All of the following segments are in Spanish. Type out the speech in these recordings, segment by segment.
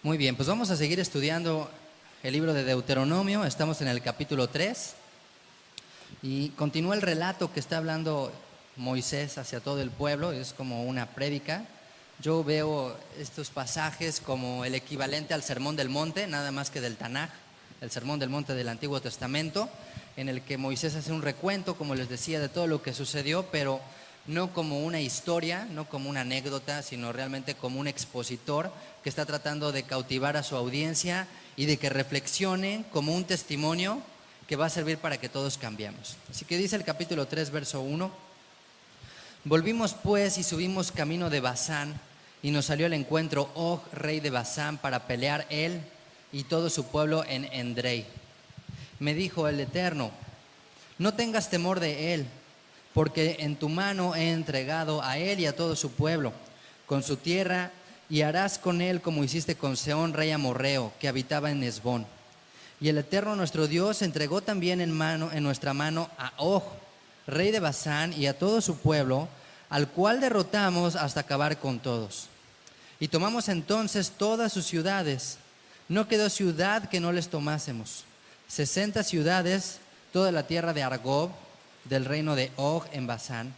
Muy bien, pues vamos a seguir estudiando el libro de Deuteronomio. Estamos en el capítulo 3 y continúa el relato que está hablando Moisés hacia todo el pueblo. Es como una prédica. Yo veo estos pasajes como el equivalente al Sermón del Monte, nada más que del Tanaj, el Sermón del Monte del Antiguo Testamento, en el que Moisés hace un recuento, como les decía, de todo lo que sucedió, pero no como una historia, no como una anécdota, sino realmente como un expositor que está tratando de cautivar a su audiencia y de que reflexionen como un testimonio que va a servir para que todos cambiemos. Así que dice el capítulo 3, verso 1: Volvimos pues y subimos camino de Basán, y nos salió al encuentro Og, rey de Basán, para pelear él y todo su pueblo en Endrei. Me dijo el Eterno: no tengas temor de él, porque en tu mano he entregado a él y a todo su pueblo, con su tierra, y harás con él como hiciste con Sehón, rey amorreo, que habitaba en Hesbón. Y el Eterno nuestro Dios entregó también en nuestra mano a Og, rey de Basán, y a todo su pueblo, al cual derrotamos hasta acabar con todos. Y tomamos entonces todas sus ciudades. No quedó ciudad que no les tomásemos. 60 ciudades, toda la tierra de Argob, del reino de Og en Basán.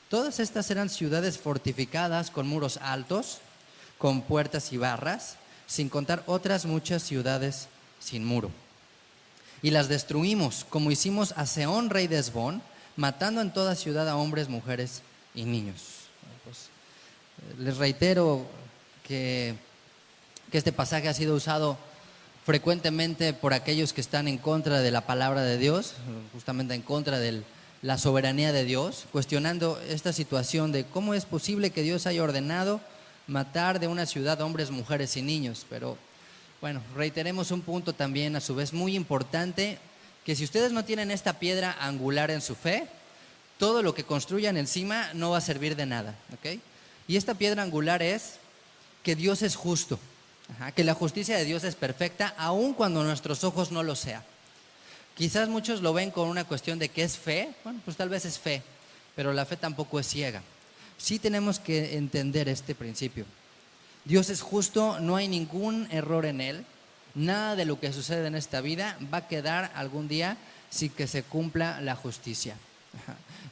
Todas estas eran ciudades fortificadas con muros altos, con puertas y barras, sin contar otras muchas ciudades sin muro. Y las destruimos, como hicimos a Sehón, rey de Hesbón, matando en toda ciudad a hombres, mujeres y niños. Pues, les reitero que este pasaje ha sido usado frecuentemente por aquellos que están en contra de la palabra de Dios, justamente en contra de la soberanía de Dios, cuestionando esta situación de cómo es posible que Dios haya ordenado matar de una ciudad hombres, mujeres y niños. Pero bueno, reiteremos un punto también a su vez muy importante, que si ustedes no tienen esta piedra angular en su fe, todo lo que construyan encima no va a servir de nada, ¿ok? Y esta piedra angular es que Dios es justo, que la justicia de Dios es perfecta, aun cuando nuestros ojos no lo sean. Quizás muchos lo ven con una cuestión de que es fe. Bueno, pues tal vez es fe, pero la fe tampoco es ciega. Sí tenemos que entender este principio. Dios es justo, no hay ningún error en él. Nada de lo que sucede en esta vida va a quedar algún día sin que se cumpla la justicia.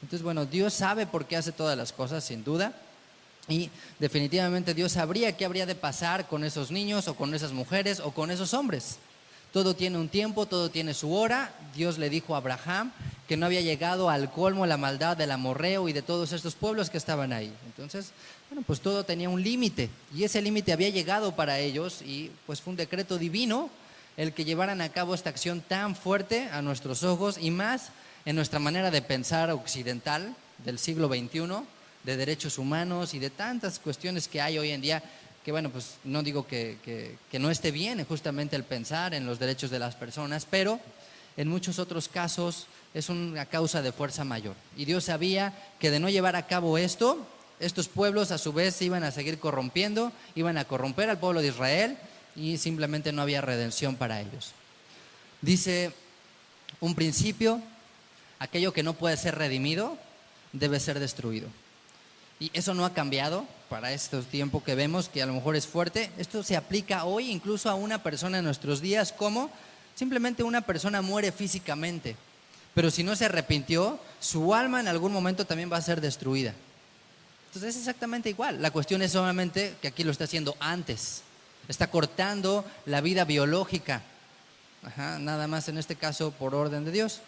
Entonces, bueno, Dios sabe por qué hace todas las cosas, sin duda. Y definitivamente Dios sabría qué habría de pasar con esos niños o con esas mujeres o con esos hombres. Todo tiene un tiempo, todo tiene su hora. Dios le dijo a Abraham que no había llegado al colmo la maldad del amorreo y de todos estos pueblos que estaban ahí. Entonces, bueno, pues todo tenía un límite, y ese límite había llegado para ellos, y pues fue un decreto divino el que llevaran a cabo esta acción tan fuerte a nuestros ojos, y más en nuestra manera de pensar occidental del siglo XXI, de derechos humanos y de tantas cuestiones que hay hoy en día, que bueno, pues no digo que no esté bien justamente el pensar en los derechos de las personas, pero en muchos otros casos es una causa de fuerza mayor. Y Dios sabía que de no llevar a cabo esto, estos pueblos a su vez se iban a seguir corrompiendo, iban a corromper al pueblo de Israel, y simplemente no había redención para ellos. Dice un principio: aquello que no puede ser redimido debe ser destruido. Y eso no ha cambiado para estos tiempos que vemos, que a lo mejor es fuerte. Esto se aplica hoy incluso a una persona en nuestros días, como simplemente una persona muere físicamente, pero si no se arrepintió, su alma en algún momento también va a ser destruida. Entonces es exactamente igual. La cuestión es solamente que aquí lo está haciendo antes. Está cortando la vida biológica, nada más en este caso por orden de Dios.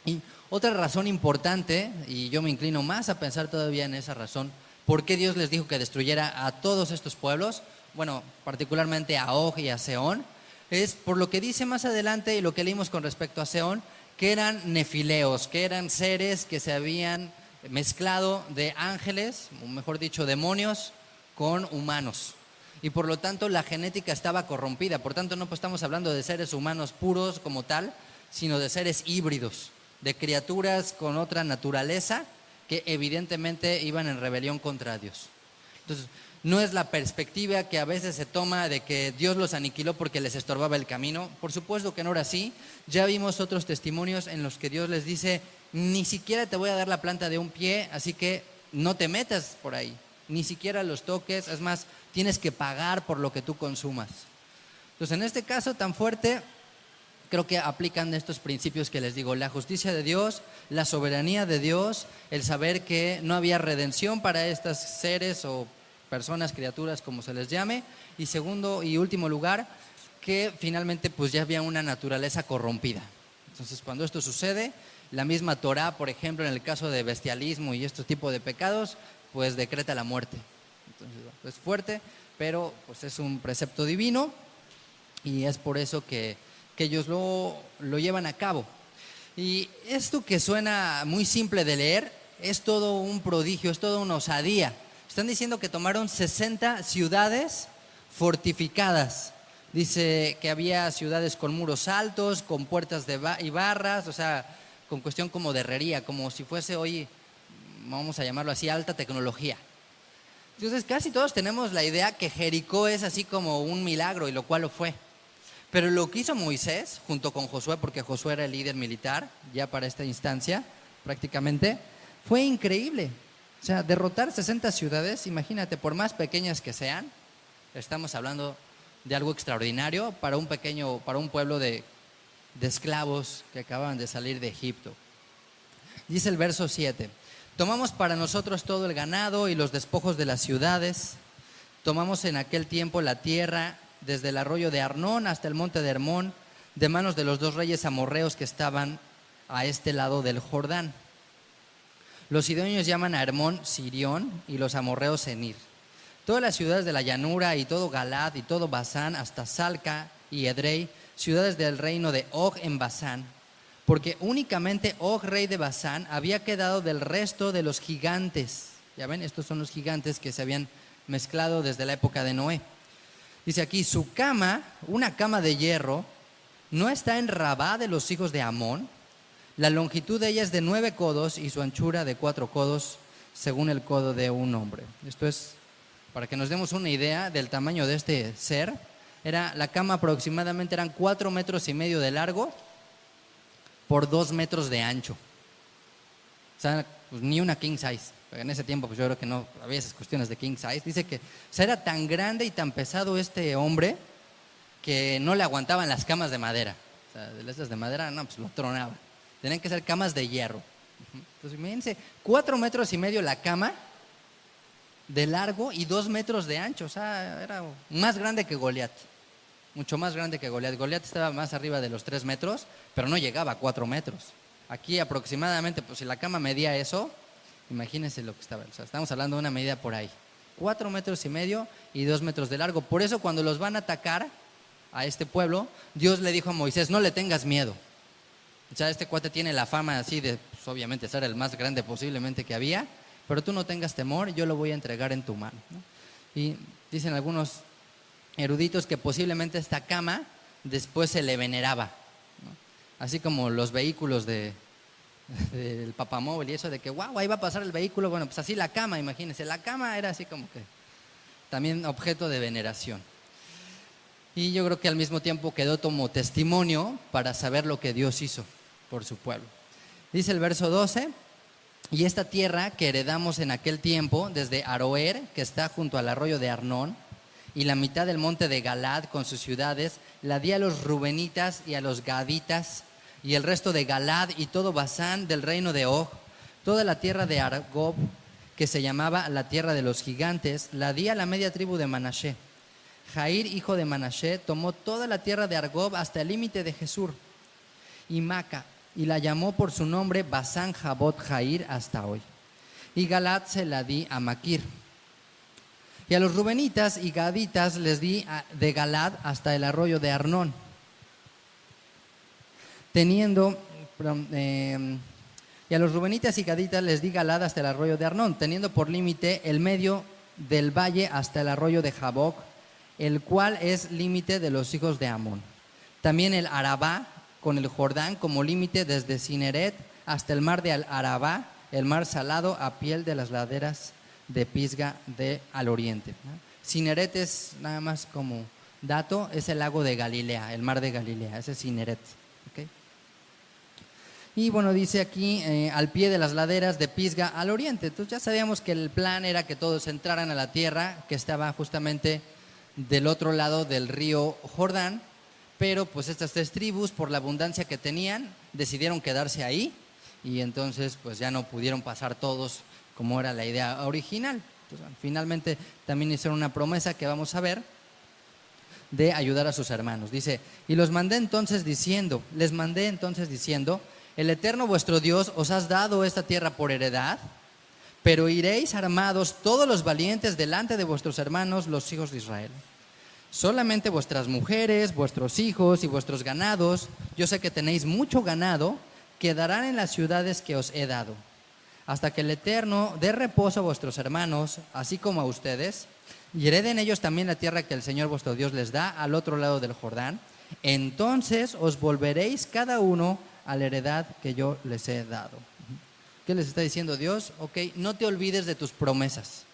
Y otra razón importante, y yo me inclino más a pensar todavía en esa razón, ¿por qué Dios les dijo que destruyera a todos estos pueblos? Bueno, particularmente a Og y a Sehón, es por lo que dice más adelante y lo que leímos con respecto a Sehón, que eran nefileos, que eran seres que se habían mezclado de ángeles, o mejor dicho, demonios, con humanos. Y por lo tanto la genética estaba corrompida. Por tanto no estamos hablando de seres humanos puros como tal, sino de seres híbridos, de criaturas con otra naturaleza que evidentemente iban en rebelión contra Dios. Entonces, no es la perspectiva que a veces se toma de que Dios los aniquiló porque les estorbaba el camino. Por supuesto que no era así. Ya vimos otros testimonios en los que Dios les dice: ni siquiera te voy a dar la planta de un pie, así que no te metas por ahí, ni siquiera los toques, es más, tienes que pagar por lo que tú consumas. Entonces, en este caso tan fuerte, creo que aplican estos principios que les digo: la justicia de Dios, la soberanía de Dios, el saber que no había redención para estos seres o personas, criaturas, como se les llame, y segundo y último lugar, que finalmente pues ya había una naturaleza corrompida. Entonces, cuando esto sucede, la misma Torá, por ejemplo, en el caso de bestialismo y este tipo de pecados, pues decreta la muerte. Entonces, es fuerte, pero pues es un precepto divino, y es por eso que ellos lo llevan a cabo. Y esto que suena muy simple de leer es todo un prodigio, es toda una osadía. Están diciendo que tomaron 60 ciudades fortificadas. Dice que había ciudades con muros altos, con puertas y barras, o sea, con cuestión como de herrería, como si fuese hoy, vamos a llamarlo así, alta tecnología. Entonces casi todos tenemos la idea que Jericó es así como un milagro, y lo cual lo fue. Pero lo que hizo Moisés junto con Josué, porque Josué era el líder militar ya para esta instancia prácticamente, fue increíble. O sea, derrotar 60 ciudades, imagínate, por más pequeñas que sean, estamos hablando de algo extraordinario para un pueblo de esclavos que acababan de salir de Egipto. Dice el verso 7: tomamos para nosotros todo el ganado y los despojos de las ciudades. Tomamos en aquel tiempo la tierra desde el arroyo de Arnón hasta el monte de Hermón, de manos de los 2 reyes amorreos que estaban a este lado del Jordán. Los sidonios llaman a Hermón Sirión y los amorreos Senir. Todas las ciudades de la llanura y todo Galad y todo Basán hasta Salca y Edrei, ciudades del reino de Og en Basán, porque únicamente Og, rey de Basán, había quedado del resto de los gigantes. Ya ven, estos son los gigantes que se habían mezclado desde la época de Noé. Dice aquí: su cama, una cama de hierro, no está en Rabá de los hijos de Amón. La longitud de ella es de 9 codos y su anchura de 4 codos, según el codo de un hombre. Esto es para que nos demos una idea del tamaño de este ser. La cama aproximadamente eran 4,5 metros de largo por 2 metros de ancho. O sea, pues ni una king size. En ese tiempo pues yo creo que no había esas cuestiones de king size. Dice que era tan grande y tan pesado este hombre que no le aguantaban las camas de madera. O sea, de esas de madera, no, pues lo tronaban. Tenían que ser camas de hierro. Entonces imagínense, 4,5 metros la cama de largo y 2 metros de ancho. O sea, era más grande que Goliat. Mucho más grande que Goliat. Goliat estaba más arriba de los 3 metros, pero no llegaba a 4 metros. Aquí aproximadamente, pues si la cama medía eso, imagínense lo que estaba. O sea, estamos hablando de una medida por ahí. 4,5 metros y 2 metros de largo. Por eso cuando los van a atacar a este pueblo, Dios le dijo a Moisés: no le tengas miedo. O sea, este cuate tiene la fama así de, pues, obviamente, ser el más grande posiblemente que había, pero tú no tengas temor, yo lo voy a entregar en tu mano, ¿no? Y dicen algunos eruditos que posiblemente esta cama después se le veneraba, ¿no? Así como los vehículos del papamóvil y eso de que wow, ahí va a pasar el vehículo. Bueno, pues así la cama, imagínense, la cama era así como que también objeto de veneración. Y yo creo que al mismo tiempo quedó como testimonio para saber lo que Dios hizo por su pueblo. Dice el verso 12: y esta tierra que heredamos en aquel tiempo, desde Aroer, que está junto al arroyo de Arnón, y la mitad del monte de Galad con sus ciudades, la di a los rubenitas y a los gaditas, y el resto de Galad y todo Basán del reino de Og, toda la tierra de Argob, que se llamaba la tierra de los gigantes, la di a la media tribu de Manashe. Jair, hijo de Manashe, tomó toda la tierra de Argob hasta el límite de Jesur y Maca, y la llamó por su nombre Basán Jabot Jair hasta hoy. Y Galad se la di a Maquir. Y a los rubenitas y gaditas les di de Galad hasta el arroyo de Arnón, y a los rubenitas y gaditas les di Galad hasta el arroyo de Arnón, teniendo por límite el medio del valle hasta el arroyo de Jaboc, el cual es límite de los hijos de Amón. También el Arabá con el Jordán como límite desde Cineret hasta el mar de Arabá, el mar salado a piel de las laderas de Pisga al oriente. Cineret es, nada más como dato, es el lago de Galilea, el mar de Galilea, ese es Cineret. ¿Okay? Y bueno, dice aquí al pie de las laderas de Pisga al oriente. Entonces ya sabíamos que el plan era que todos entraran a la tierra que estaba justamente del otro lado del río Jordán, pero pues estas 3 tribus, por la abundancia que tenían, decidieron quedarse ahí y entonces pues ya no pudieron pasar todos como era la idea original. Entonces, finalmente también hicieron una promesa que vamos a ver de ayudar a sus hermanos. Dice, les mandé entonces diciendo, el Eterno vuestro Dios os has dado esta tierra por heredad, pero iréis armados todos los valientes delante de vuestros hermanos, los hijos de Israel. Solamente vuestras mujeres, vuestros hijos y vuestros ganados, yo sé que tenéis mucho ganado, quedarán en las ciudades que os he dado, hasta que el Eterno dé reposo a vuestros hermanos, así como a ustedes, y hereden ellos también la tierra que el Señor vuestro Dios les da al otro lado del Jordán. Entonces os volveréis cada uno a la heredad que yo les he dado. ¿Qué les está diciendo Dios? Ok, no te olvides de tus promesas.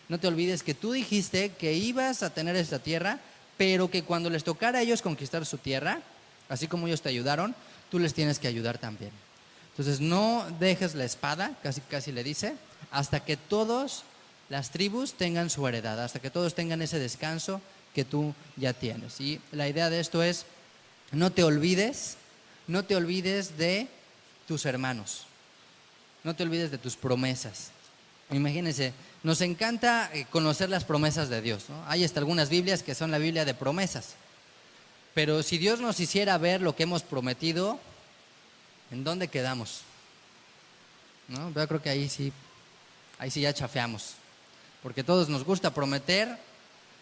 No te olvides que tú dijiste que ibas a tener esta tierra, pero que cuando les tocara a ellos conquistar su tierra, así como ellos te ayudaron, tú les tienes que ayudar también. Entonces no dejes la espada, casi le dice, hasta que todas las tribus tengan su heredad, hasta que todos tengan ese descanso que tú ya tienes. Y la idea de esto es, no te olvides de tus hermanos, no te olvides de tus promesas. Imagínense, nos encanta conocer las promesas de Dios, ¿no? Hay hasta algunas Biblias que son la Biblia de promesas. Pero si Dios nos hiciera ver lo que hemos prometido, ¿en dónde quedamos? ¿No? Yo creo que ahí sí ya chafeamos. Porque a todos nos gusta prometer,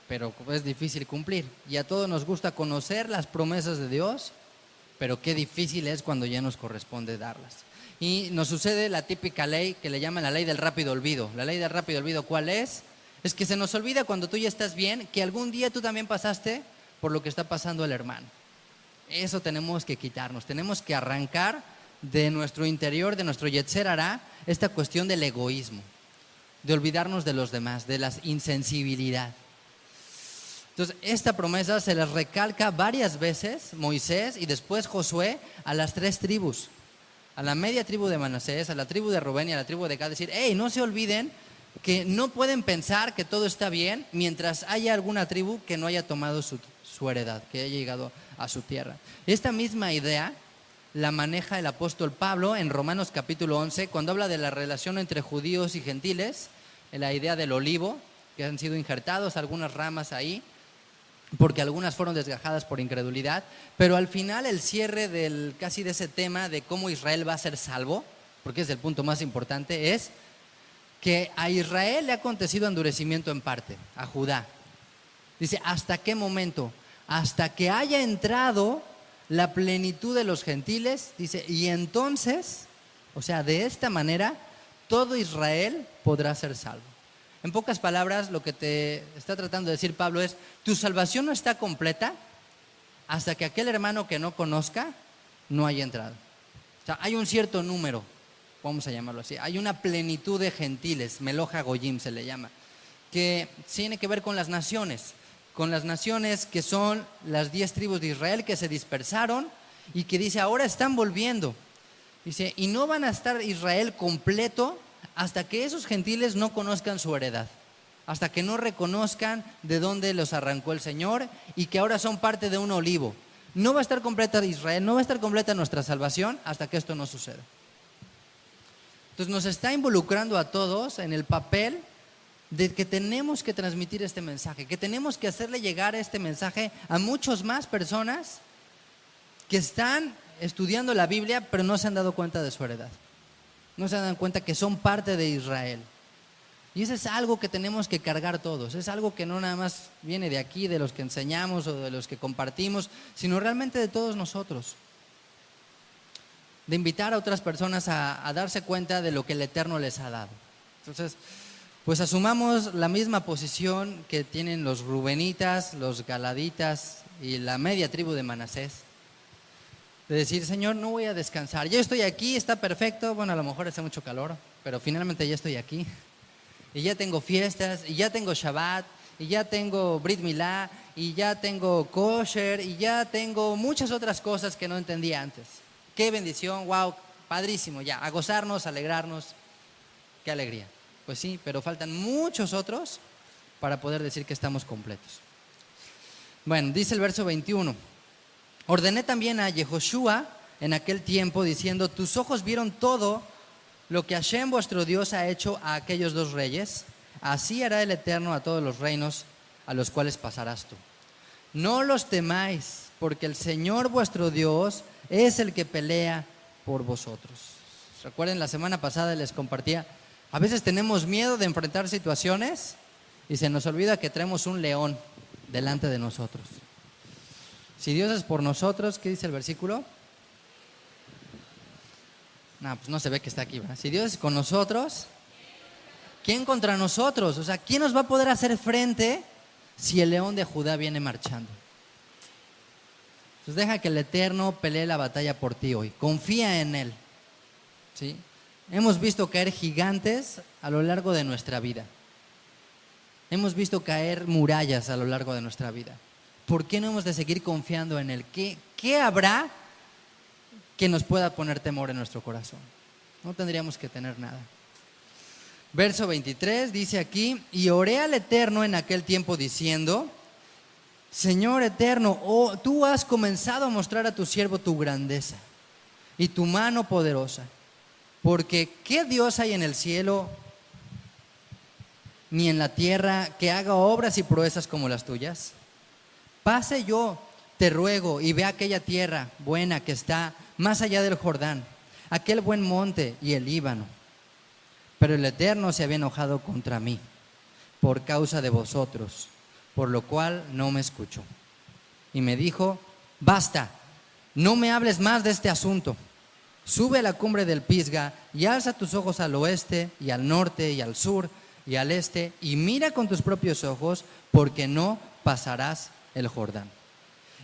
pero es difícil cumplir. Y a todos nos gusta conocer las promesas de Dios, pero qué difícil es cuando ya nos corresponde darlas. Y nos sucede la típica ley que le llaman la ley del rápido olvido. La ley del rápido olvido, ¿cuál es? Es que se nos olvida cuando tú ya estás bien, que algún día tú también pasaste por lo que está pasando el hermano. Eso tenemos que quitarnos, tenemos que arrancar de nuestro interior, de nuestro yetzer hará, esta cuestión del egoísmo, de olvidarnos de los demás, de la insensibilidad. Entonces, esta promesa se les recalca varias veces Moisés y después Josué a las 3 tribus. A la media tribu de Manasés, a la tribu de Rubén y a la tribu de Gad, decir, hey, no se olviden que no pueden pensar que todo está bien mientras haya alguna tribu que no haya tomado su heredad, que haya llegado a su tierra. Esta misma idea la maneja el apóstol Pablo en Romanos capítulo 11, cuando habla de la relación entre judíos y gentiles, en la idea del olivo, que han sido injertados algunas ramas ahí, porque algunas fueron desgajadas por incredulidad, pero al final el cierre de ese tema de cómo Israel va a ser salvo, porque es el punto más importante, es que a Israel le ha acontecido endurecimiento en parte, a Judá. Dice, ¿hasta qué momento? Hasta que haya entrado la plenitud de los gentiles, dice, y entonces, o sea, de esta manera, todo Israel podrá ser salvo. En pocas palabras, lo que te está tratando de decir Pablo es, tu salvación no está completa hasta que aquel hermano que no conozca no haya entrado. O sea, hay un cierto número, vamos a llamarlo así, hay una plenitud de gentiles, Meloja Goyim se le llama, que tiene que ver con las naciones que son las 10 tribus de Israel que se dispersaron y que dice, ahora están volviendo. Dice, y no van a estar Israel completo hasta que esos gentiles no conozcan su heredad, hasta que no reconozcan de dónde los arrancó el Señor y que ahora son parte de un olivo. No va a estar completa Israel, no va a estar completa nuestra salvación hasta que esto no suceda. Entonces nos está involucrando a todos en el papel de que tenemos que transmitir este mensaje, que tenemos que hacerle llegar este mensaje a muchas más personas que están estudiando la Biblia pero no se han dado cuenta de su heredad. No se dan cuenta que son parte de Israel. Y eso es algo que tenemos que cargar todos. Es algo que no nada más viene de aquí, de los que enseñamos o de los que compartimos, sino realmente de todos nosotros. De invitar a otras personas a darse cuenta de lo que el Eterno les ha dado. Entonces, pues asumamos la misma posición que tienen los rubenitas, los galaditas y la media tribu de Manasés. De decir, Señor, no voy a descansar. Yo estoy aquí, está perfecto. Bueno, a lo mejor hace mucho calor, pero finalmente ya estoy aquí. Y ya tengo fiestas, y ya tengo Shabbat, y ya tengo Brit Milá, y ya tengo kosher, y ya tengo muchas otras cosas que no entendía antes. Qué bendición, wow, padrísimo, ya, a gozarnos, a alegrarnos. Qué alegría. Pues sí, pero faltan muchos otros para poder decir que estamos completos. Bueno, dice el verso 21. Ordené también a Yehoshua en aquel tiempo diciendo, tus ojos vieron todo lo que Hashem vuestro Dios ha hecho a aquellos dos reyes, así hará el Eterno a todos los reinos a los cuales pasarás tú. No los temáis, porque el Señor vuestro Dios es el que pelea por vosotros. Recuerden, la semana pasada les compartía, a veces tenemos miedo de enfrentar situaciones y se nos olvida que traemos un león delante de nosotros. Si Dios es por nosotros, ¿qué dice el versículo? No, pues no se ve que está aquí, ¿verdad? Si Dios es con nosotros, ¿quién contra nosotros? O sea, ¿quién nos va a poder hacer frente si el león de Judá viene marchando? Pues deja que el Eterno pelee la batalla por ti hoy. Confía en Él, ¿sí? Hemos visto caer gigantes a lo largo de nuestra vida. Hemos visto caer murallas a lo largo de nuestra vida. ¿Por qué no hemos de seguir confiando en Él? ¿Qué habrá que nos pueda poner temor en nuestro corazón? No tendríamos que tener nada. Verso 23 dice aquí, y oré al Eterno en aquel tiempo diciendo, Señor Eterno, tú has comenzado a mostrar a tu siervo tu grandeza y tu mano poderosa, porque ¿qué Dios hay en el cielo ni en la tierra que haga obras y proezas como las tuyas? Pase yo, te ruego, y ve aquella tierra buena que está más allá del Jordán, aquel buen monte y el Líbano. Pero el Eterno se había enojado contra mí por causa de vosotros, por lo cual no me escuchó. Y me dijo, basta, no me hables más de este asunto. Sube a la cumbre del Pisga y alza tus ojos al oeste y al norte y al sur y al este y mira con tus propios ojos, porque no pasarás el Jordán.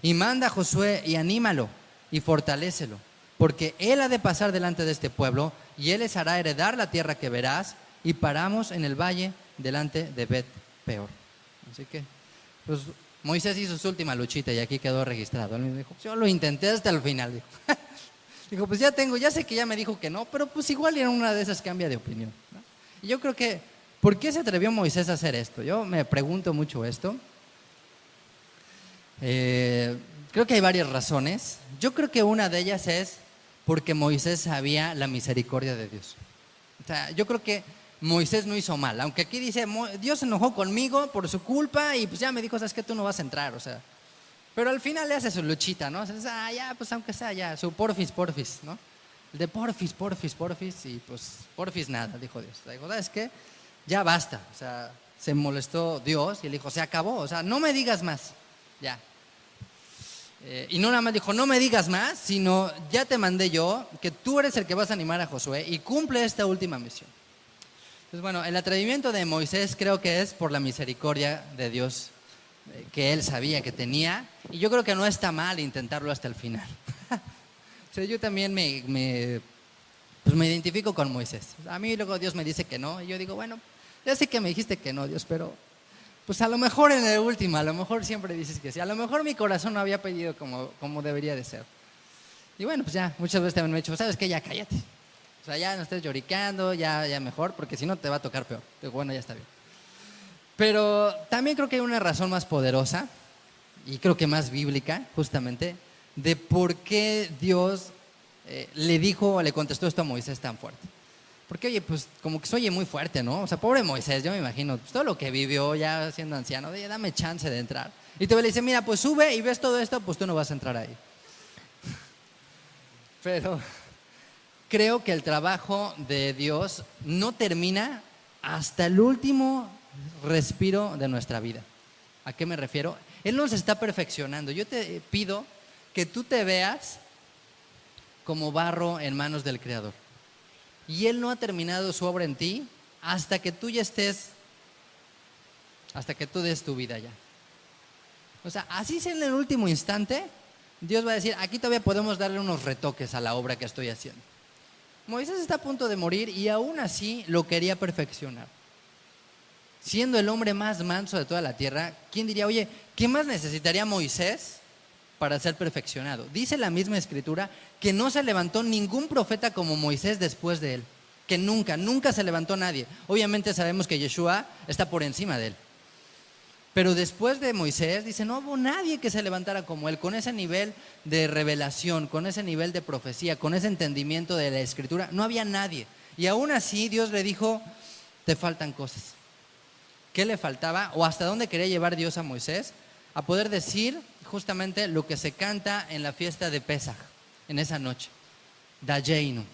Y manda a Josué y anímalo y fortalécelo, porque él ha de pasar delante de este pueblo y él les hará heredar la tierra que verás, y paramos en el valle delante de Bet Peor. Así que, pues Moisés hizo su última luchita y aquí quedó registrado. Él me dijo, yo lo intenté hasta el final. Dijo, pues ya sé que ya me dijo que no, pero pues igual en una de esas cambia de opinión, ¿no? Y yo creo que, ¿por qué se atrevió Moisés a hacer esto? Yo me pregunto mucho esto. Creo que hay varias razones. Yo creo que una de ellas es porque Moisés sabía la misericordia de Dios. O sea, yo creo que Moisés no hizo mal, aunque aquí dice, Dios se enojó conmigo por su culpa y pues ya me dijo, sabes que tú no vas a entrar, o sea, pero al final le hace su luchita, ¿no? O sea, ya, pues aunque sea ya, su porfis, ¿no? El de porfis, y pues porfis nada, dijo Dios. O sea, dijo, ¿sabes qué? Ya basta, o sea, se molestó Dios y le dijo, se acabó, o sea, no me digas más, ya. Y no nada más dijo, no me digas más, sino ya te mandé yo, que tú eres el que vas a animar a Josué y cumple esta última misión. Entonces, bueno, el atrevimiento de Moisés creo que es por la misericordia de Dios que él sabía que tenía, y yo creo que no está mal intentarlo hasta el final. O sea, yo también pues me identifico con Moisés. A mí luego Dios me dice que no, y yo digo, bueno, ya sé que me dijiste que no, Dios, pero pues a lo mejor en el último, a lo mejor siempre dices que sí, a lo mejor mi corazón no había pedido como debería de ser. Y bueno, pues ya, muchas veces también me he dicho, ¿sabes qué? Ya cállate. O sea, ya no estés lloriqueando, ya mejor, porque si no te va a tocar peor. Digo, bueno, ya está bien. Pero también creo que hay una razón más poderosa, y creo que más bíblica, justamente, de por qué Dios le dijo o le contestó esto a Moisés tan fuerte. Porque, oye, pues como que se oye muy fuerte, ¿no? O sea, pobre Moisés, yo me imagino, pues, todo lo que vivió ya siendo anciano, oye, dame chance de entrar. Y te le dice, mira, pues sube y ves todo esto, pues tú no vas a entrar ahí. Pero creo que el trabajo de Dios no termina hasta el último respiro de nuestra vida. ¿A qué me refiero? Él nos está perfeccionando. Yo te pido que tú te veas como barro en manos del Creador. Y Él no ha terminado su obra en ti hasta que tú ya estés, hasta que tú des tu vida ya. O sea, así sea en el último instante, Dios va a decir, aquí todavía podemos darle unos retoques a la obra que estoy haciendo. Moisés está a punto de morir y aún así lo quería perfeccionar. Siendo el hombre más manso de toda la tierra, ¿quién diría, oye, qué más necesitaría Moisés para ser perfeccionado? Dice la misma escritura que no se levantó ningún profeta como Moisés después de él, que nunca se levantó nadie. Obviamente sabemos que Yeshua está por encima de él, Pero después de Moisés, dice, no hubo nadie que se levantara como él, con ese nivel de revelación, con ese nivel de profecía, con ese entendimiento de la Escritura. No había nadie. Y aún así Dios le dijo, te faltan cosas. ¿Qué le faltaba? ¿O hasta dónde quería llevar Dios a Moisés? A poder decir justamente lo que se canta en la fiesta de Pesaj, en esa noche. Dayenu.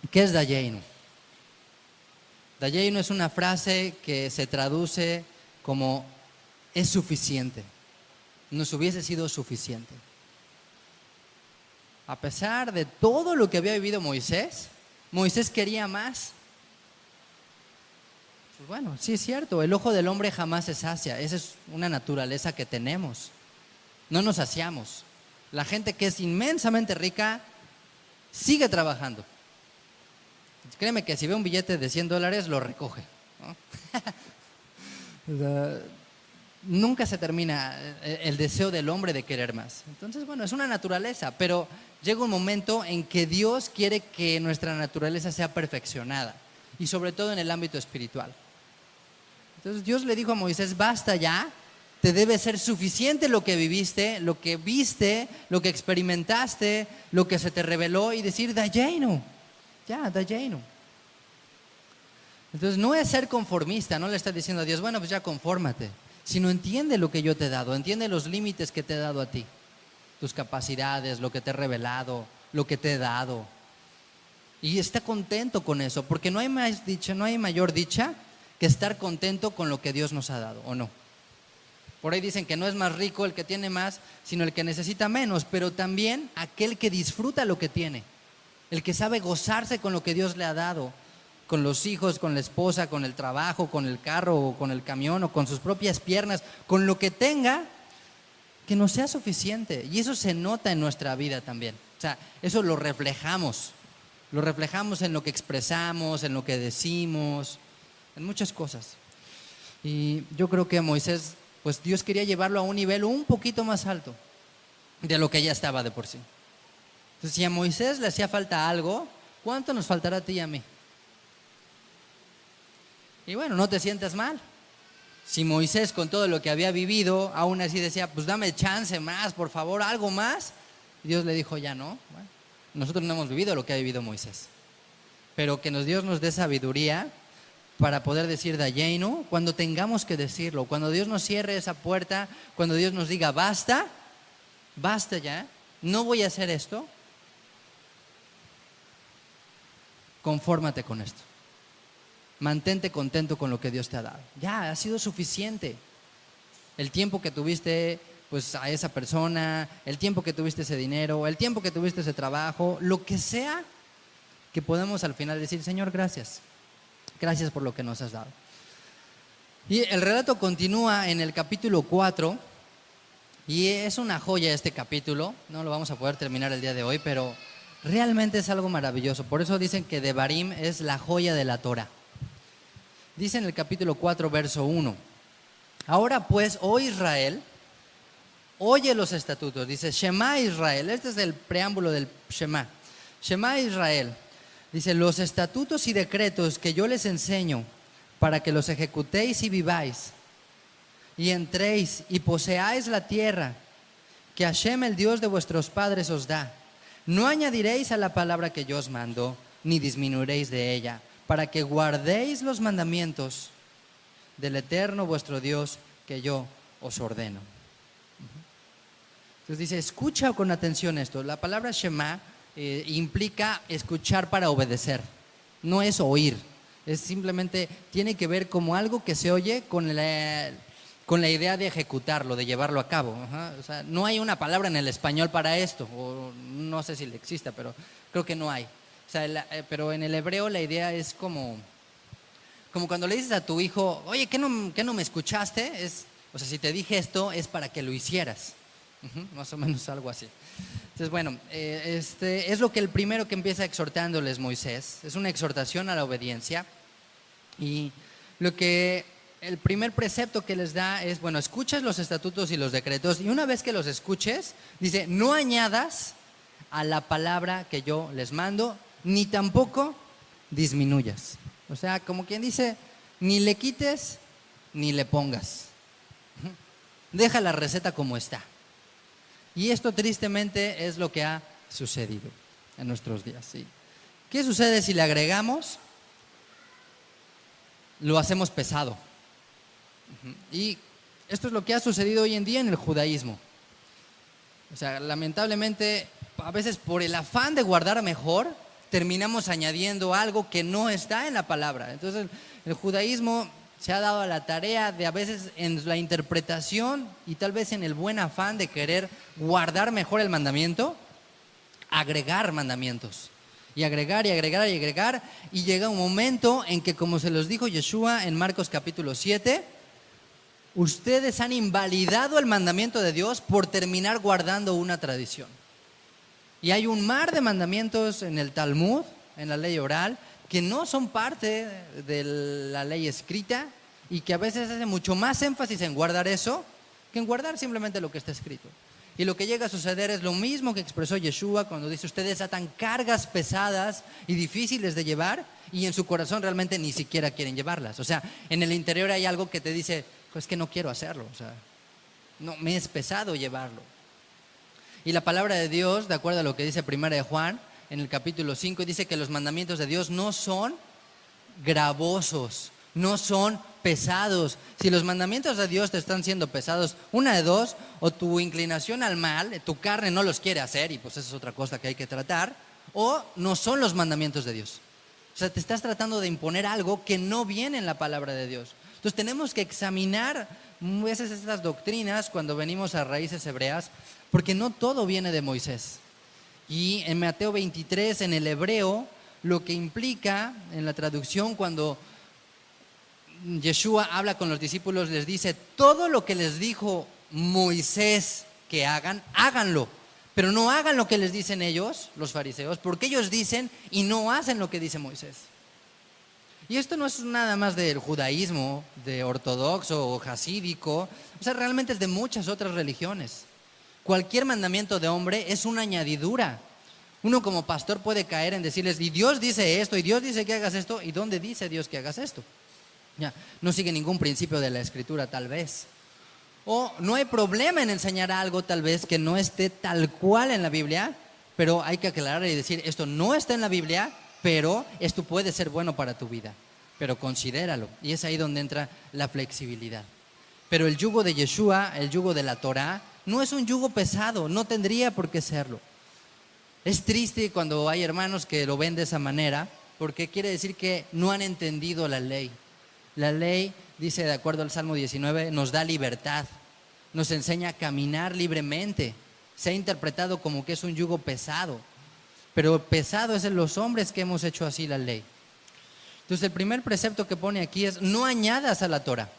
¿Qué es Dayenu? Dayenu es una frase que se traduce como es suficiente. Nos hubiese sido suficiente. A pesar de todo lo que había vivido Moisés, Moisés quería más. Pues bueno, sí es cierto, el ojo del hombre jamás se sacia. Esa es una naturaleza que tenemos. No nos saciamos. La gente que es inmensamente rica sigue trabajando. Créeme que si ve un billete de $100 lo recoge, ¿no? Nunca se termina el deseo del hombre de querer más. Entonces, bueno, es una naturaleza, pero llega un momento en que Dios quiere que nuestra naturaleza sea perfeccionada, y sobre todo en el ámbito espiritual. Entonces Dios le dijo a Moisés, basta ya, te debe ser suficiente lo que viviste, lo que viste, lo que experimentaste, lo que se te reveló, y decir, dayenu. Ya, dayenu. Entonces no es ser conformista, no le está diciendo a Dios, bueno, pues ya confórmate, sino entiende lo que yo te he dado, entiende los límites que te he dado a ti, tus capacidades, lo que te he revelado, lo que te he dado. Y está contento con eso, porque no hay más dicha, no hay mayor dicha que estar contento con lo que Dios nos ha dado, ¿o no? Por ahí dicen que no es más rico el que tiene más, sino el que necesita menos, pero también aquel que disfruta lo que tiene. El que sabe gozarse con lo que Dios le ha dado, con los hijos, con la esposa, con el trabajo, con el carro, o con el camión, o con sus propias piernas, con lo que tenga, que nos sea suficiente. Y eso se nota en nuestra vida también. O sea, eso lo reflejamos en lo que expresamos, en lo que decimos, en muchas cosas. Y yo creo que Moisés, pues Dios quería llevarlo a un nivel un poquito más alto de lo que ya estaba de por sí. Entonces, si a Moisés le hacía falta algo, ¿cuánto nos faltará a ti y a mí? Y bueno, no te sientas mal. Si Moisés, con todo lo que había vivido, aún así decía, pues dame chance más, por favor, algo más, Dios le dijo, ya no. Bueno, nosotros no hemos vivido lo que ha vivido Moisés, pero que Dios nos dé sabiduría para poder decir dayenu cuando tengamos que decirlo. Cuando Dios nos cierre esa puerta, cuando Dios nos diga, basta ya, no voy a hacer esto. Confórmate con esto. Mantente contento con lo que Dios te ha dado. Ya, ha sido suficiente. El tiempo que tuviste pues a esa persona, el tiempo que tuviste ese dinero, el tiempo que tuviste ese trabajo, lo que sea, que podemos al final decir, Señor, gracias. Gracias por lo que nos has dado. Y el relato continúa en el capítulo 4, y es una joya este capítulo. No lo vamos a poder terminar el día de hoy, pero realmente es algo maravilloso. Por eso dicen que Devarim es la joya de la Torah. Dice en el capítulo 4, verso 1. Ahora pues, oh Israel, oye los estatutos. Dice, Shema Israel. Este es el preámbulo del Shema. Shema Israel. Dice, los estatutos y decretos que yo les enseño para que los ejecutéis y viváis, y entréis y poseáis la tierra que Hashem, el Dios de vuestros padres, os da. No añadiréis a la palabra que yo os mando, ni disminuiréis de ella, para que guardéis los mandamientos del Eterno vuestro Dios que yo os ordeno. Entonces dice, escucha con atención esto. La palabra Shema implica escuchar para obedecer. No es oír, es simplemente, tiene que ver como algo que se oye con la idea de ejecutarlo, de llevarlo a cabo. O sea, no hay una palabra en el español para esto, o no sé si le exista, pero creo que no hay. O sea, pero en el hebreo la idea es como cuando le dices a tu hijo, oye, ¿qué no me escuchaste? O sea, si te dije esto es para que lo hicieras. Más o menos algo así. Entonces, bueno, es lo que el primero que empieza exhortándoles Moisés. Es una exhortación a la obediencia. Y el primer precepto que les da es, bueno, escuches los estatutos y los decretos, y una vez que los escuches, dice, no añadas a la palabra que yo les mando, ni tampoco disminuyas. O sea, como quien dice, Ni le quites, ni le pongas. Deja la receta como está. Y esto tristemente es lo que ha sucedido en nuestros días, ¿sí? ¿Qué sucede si le agregamos? Lo hacemos pesado. Y esto es lo que ha sucedido hoy en día en el judaísmo. O sea, lamentablemente, a veces por el afán de guardar mejor, terminamos añadiendo algo que no está en la palabra. Entonces, el judaísmo se ha dado a la tarea de, a veces en la interpretación y tal vez en el buen afán de querer guardar mejor el mandamiento, agregar mandamientos. Y agregar y agregar y agregar. Y llega un momento en que, como se los dijo Yeshua en Marcos capítulo 7, ustedes han invalidado el mandamiento de Dios por terminar guardando una tradición. Y hay un mar de mandamientos en el Talmud, en la ley oral, que no son parte de la ley escrita y que a veces hace mucho más énfasis en guardar eso que en guardar simplemente lo que está escrito. Y lo que llega a suceder es lo mismo que expresó Yeshua cuando dice: ustedes atan cargas pesadas y difíciles de llevar y en su corazón realmente ni siquiera quieren llevarlas. O sea, en el interior hay algo que te dice: pues que no quiero hacerlo, o sea, no, me es pesado llevarlo. Y la palabra de Dios, de acuerdo a lo que dice 1 de Juan, en el capítulo 5, dice que los mandamientos de Dios no son gravosos, no son pesados. Si los mandamientos de Dios te están siendo pesados, una de dos: o tu inclinación al mal, tu carne no los quiere hacer, y pues esa es otra cosa que hay que tratar, o no son los mandamientos de Dios. O sea, te estás tratando de imponer algo que no viene en la palabra de Dios. Entonces tenemos que examinar a veces estas doctrinas cuando venimos a raíces hebreas, porque no todo viene de Moisés. Y en Mateo 23, en el hebreo, lo que implica en la traducción, cuando Yeshua habla con los discípulos, les dice: todo lo que les dijo Moisés que hagan, háganlo. Pero no hagan lo que les dicen ellos, los fariseos, porque ellos dicen y no hacen lo que dice Moisés. Y esto no es nada más del judaísmo, de ortodoxo o jasídico, o sea, realmente es de muchas otras religiones. Cualquier mandamiento de hombre es una añadidura. Uno como pastor puede caer en decirles: y Dios dice esto, y Dios dice que hagas esto, ¿y dónde dice Dios que hagas esto? Ya, no sigue ningún principio de la escritura tal vez. O no hay problema en enseñar algo tal vez que no esté tal cual en la Biblia, pero hay que aclarar y decir: esto no está en la Biblia, pero esto puede ser bueno para tu vida, pero considéralo. Y es ahí donde entra la flexibilidad. Pero el yugo de Yeshua, el yugo de la Torah, no es un yugo pesado, no tendría por qué serlo. Es triste cuando hay hermanos que lo ven de esa manera, porque quiere decir que no han entendido la ley. La ley, dice de acuerdo al Salmo 19, nos da libertad, nos enseña a caminar libremente. Se ha interpretado como que es un yugo pesado, pero pesado es en los hombres que hemos hecho así la ley. Entonces el primer precepto que pone aquí es: no añadas a la Torah.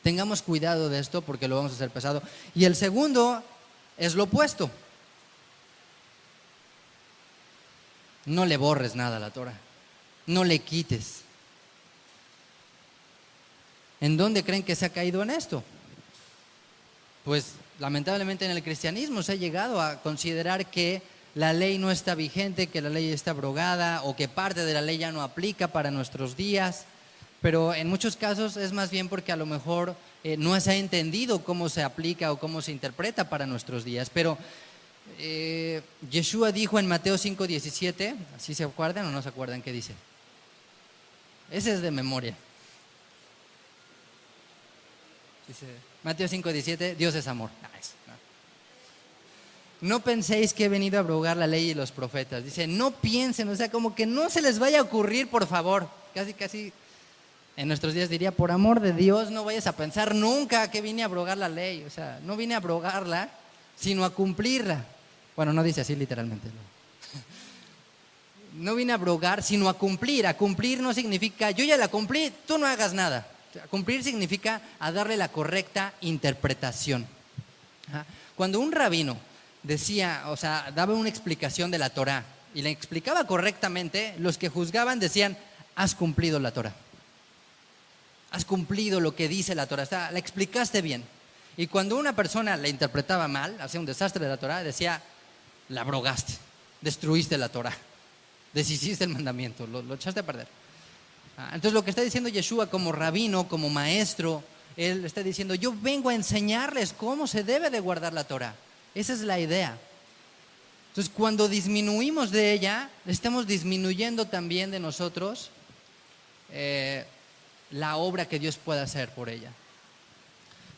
Tengamos cuidado de esto porque lo vamos a hacer pesado. Y el segundo es lo opuesto: no le borres nada a la Torah, no le quites. ¿En dónde creen que se ha caído en esto? Pues lamentablemente en el cristianismo se ha llegado a considerar que la ley no está vigente, que la ley está abrogada o que parte de la ley ya no aplica para nuestros días. Pero en muchos casos es más bien porque a lo mejor no se ha entendido cómo se aplica o cómo se interpreta para nuestros días. Pero Yeshua dijo en Mateo 5:17, ¿sí se acuerdan o no se acuerdan qué dice? Ese es de memoria. Dice Mateo 5:17, Dios es amor. No penséis que he venido a abrogar la ley y los profetas. Dice, no piensen, o sea, como que no se les vaya a ocurrir, por favor. Casi en nuestros días diría: por amor de Dios, no vayas a pensar nunca que vine a abrogar la ley. O sea, no vine a abrogarla, sino a cumplirla. Bueno, no dice así literalmente. No vine a abrogar, sino a cumplir. A cumplir no significa: yo ya la cumplí, tú no hagas nada. O sea, cumplir significa a darle la correcta interpretación. Cuando un rabino decía, o sea, daba una explicación de la Torah y la explicaba correctamente, los que juzgaban decían: has cumplido la Torah. Has cumplido lo que dice la Torah, la explicaste bien. Y cuando una persona la interpretaba mal, hacía un desastre de la Torah, decía: la abrogaste, destruiste la Torah, deshiciste el mandamiento, lo echaste a perder. Entonces lo que está diciendo Yeshua como rabino, como maestro, él está diciendo, yo vengo a enseñarles cómo se debe de guardar la Torah. Esa es la idea. Entonces cuando disminuimos de ella, estamos disminuyendo también de nosotros la obra que Dios puede hacer por ella.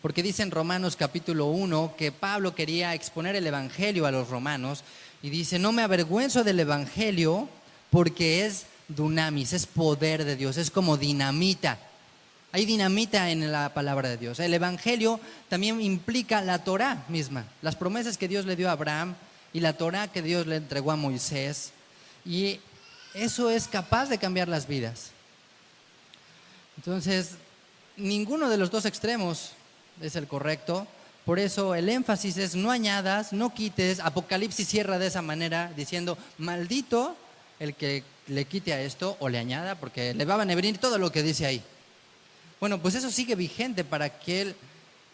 Porque dice en Romanos capítulo 1 que Pablo quería exponer el evangelio a los romanos y dice, no me avergüenzo del evangelio porque es dunamis, es poder de Dios, es como dinamita. Hay dinamita en la palabra de Dios. El evangelio también implica la Torah misma, las promesas que Dios le dio a Abraham y la Torah que Dios le entregó a Moisés. Y eso es capaz de cambiar las vidas. Entonces, ninguno de los dos extremos es el correcto. Por eso el énfasis es no añadas, no quites. Apocalipsis cierra de esa manera diciendo, maldito el que le quite a esto o le añada, porque le va a venir todo lo que dice ahí. Bueno, pues eso sigue vigente para aquel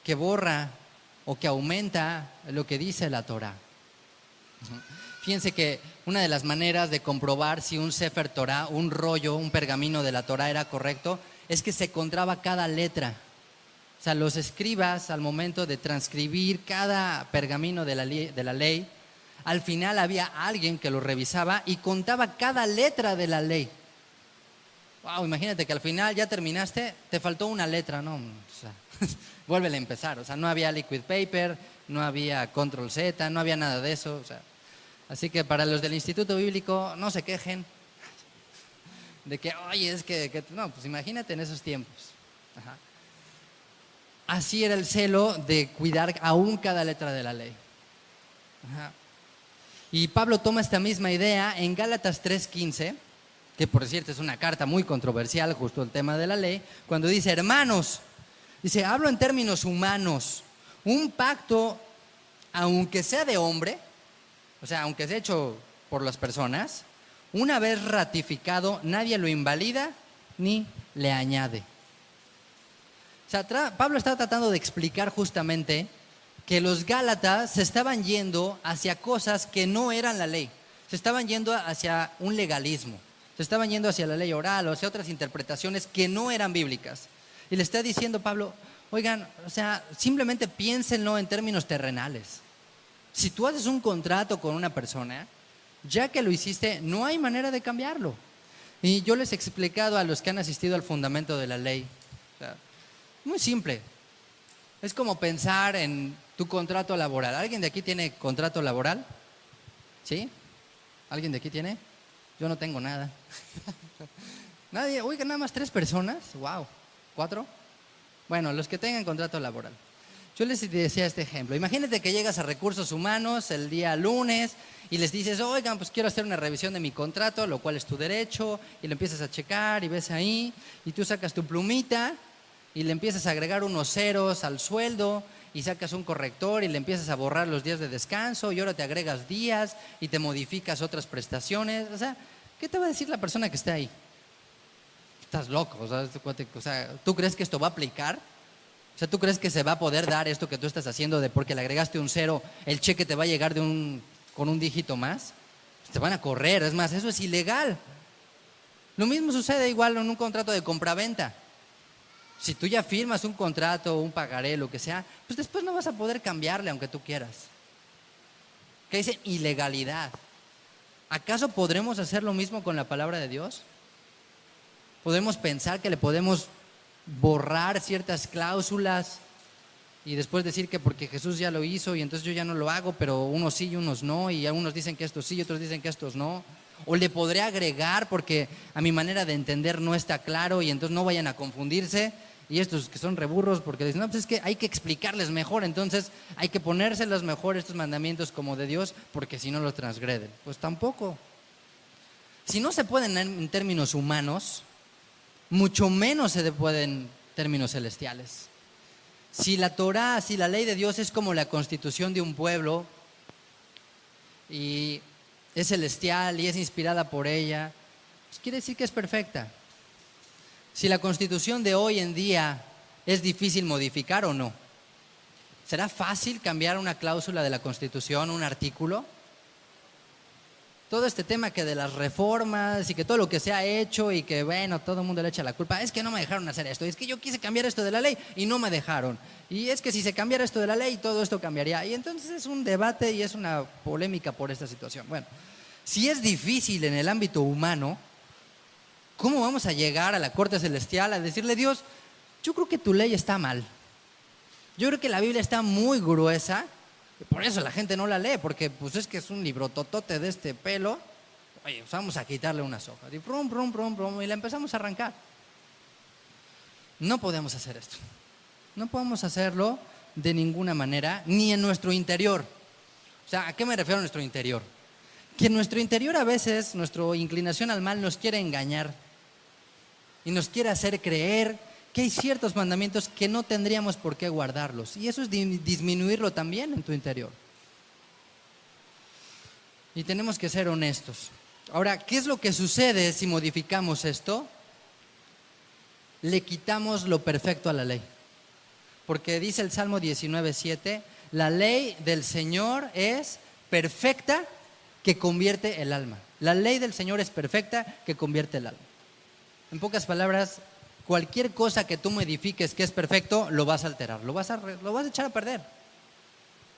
que borra o que aumenta lo que dice la Torah. Fíjense que una de las maneras de comprobar si un Sefer Torah, un rollo, un pergamino de la Torah era correcto, es que se contaba cada letra. O sea, los escribas al momento de transcribir cada pergamino de la ley, al final había alguien que lo revisaba y contaba cada letra de la ley. Wow, imagínate que al final ya terminaste, te faltó una letra, ¿no? O sea, vuélvele a empezar. O sea, no había liquid paper, no había control Z, no había nada de eso. O sea, así que para los del Instituto Bíblico, no se quejen de que, oye, es que no, pues imagínate en esos tiempos. Ajá. Así era el celo de cuidar aún cada letra de la ley. Ajá. Y Pablo toma esta misma idea en Gálatas 3:15, que por cierto es una carta muy controversial, justo el tema de la ley, cuando dice, hermanos, dice, hablo en términos humanos, un pacto, aunque sea de hombre, o sea, aunque sea hecho por las personas, una vez ratificado, nadie lo invalida ni le añade. O sea, Pablo está tratando de explicar justamente que los Gálatas se estaban yendo hacia cosas que no eran la ley. Se estaban yendo hacia un legalismo. Se estaban yendo hacia la ley oral o hacia otras interpretaciones que no eran bíblicas. Y le está diciendo Pablo, oigan, o sea, simplemente piénsenlo en términos terrenales. Si tú haces un contrato con una persona, ya que lo hiciste, no hay manera de cambiarlo. Y yo les he explicado a los que han asistido al fundamento de la ley, o sea, muy simple. Es como pensar en tu contrato laboral. ¿Alguien de aquí tiene contrato laboral? ¿Sí? ¿Alguien de aquí tiene? Yo no tengo nada. Nadie. Oiga, nada más 3 personas. Wow. 4. Bueno, los que tengan contrato laboral. Yo les decía este ejemplo. Imagínate que llegas a Recursos Humanos el día lunes y les dices, oigan, pues quiero hacer una revisión de mi contrato, lo cual es tu derecho, y lo empiezas a checar y ves ahí, y tú sacas tu plumita y le empiezas a agregar unos ceros al sueldo y sacas un corrector y le empiezas a borrar los días de descanso y ahora te agregas días y te modificas otras prestaciones. O sea, ¿qué te va a decir la persona que está ahí? Estás loco. O sea, ¿tú crees que esto va a aplicar? O sea, ¿tú crees que se va a poder dar esto que tú estás haciendo de porque le agregaste un cero, el cheque te va a llegar con un dígito más? Te van a correr. Es más, eso es ilegal. Lo mismo sucede igual en un contrato de compraventa. Si tú ya firmas un contrato, un pagaré, lo que sea, pues después no vas a poder cambiarle aunque tú quieras. ¿Qué dice? Ilegalidad. ¿Acaso podremos hacer lo mismo con la palabra de Dios? ¿Podemos pensar que le podemos borrar ciertas cláusulas y después decir que porque Jesús ya lo hizo y entonces yo ya no lo hago, pero unos sí y unos no, y algunos dicen que estos sí y otros dicen que estos no? O le podré agregar porque a mi manera de entender no está claro y entonces no vayan a confundirse. Y estos que son reburros porque dicen, no, pues es que hay que explicarles mejor, entonces hay que ponérselos mejor estos mandamientos como de Dios porque si no los transgreden. Pues tampoco. Si no se pueden en términos humanos, mucho menos se pueden en términos celestiales. Si la Torah, si la ley de Dios es como la constitución de un pueblo y es celestial y es inspirada por ella, pues quiere decir que es perfecta. Si la constitución de hoy en día es difícil modificar o no, ¿será fácil cambiar una cláusula de la constitución, un artículo? todo este tema que de las reformas y que todo lo que se ha hecho y que bueno, todo el mundo le echa la culpa, es que no me dejaron hacer esto, es que yo quise cambiar esto de la ley y no me dejaron, y es que si se cambiara esto de la ley todo esto cambiaría, y entonces es un debate y es una polémica por esta situación. Bueno, si es difícil en el ámbito humano, ¿cómo vamos a llegar a la corte celestial a decirle: Dios, yo creo que tu ley está mal, yo creo que la Biblia está muy gruesa, por eso la gente no la lee, porque pues es que es un libro totote de este pelo. Oye, pues vamos a quitarle unas hojas y prum, prum, prum, prum, y la empezamos a arrancar? No podemos hacer esto. No podemos hacerlo de ninguna manera, ni en nuestro interior. O sea, ¿a qué me refiero a nuestro interior? Que en nuestro interior a veces, nuestra inclinación al mal nos quiere engañar y nos quiere hacer creer que hay ciertos mandamientos que no tendríamos por qué guardarlos. Y eso es disminuirlo también en tu interior. Y tenemos que ser honestos. Ahora, ¿qué es lo que sucede si modificamos esto? Le quitamos lo perfecto a la ley. Porque dice el Salmo 19:7, la ley del Señor es perfecta, que convierte el alma. La ley del Señor es perfecta, que convierte el alma. En pocas palabras, cualquier cosa que tú modifiques que es perfecto, lo vas a alterar, lo vas a echar a perder.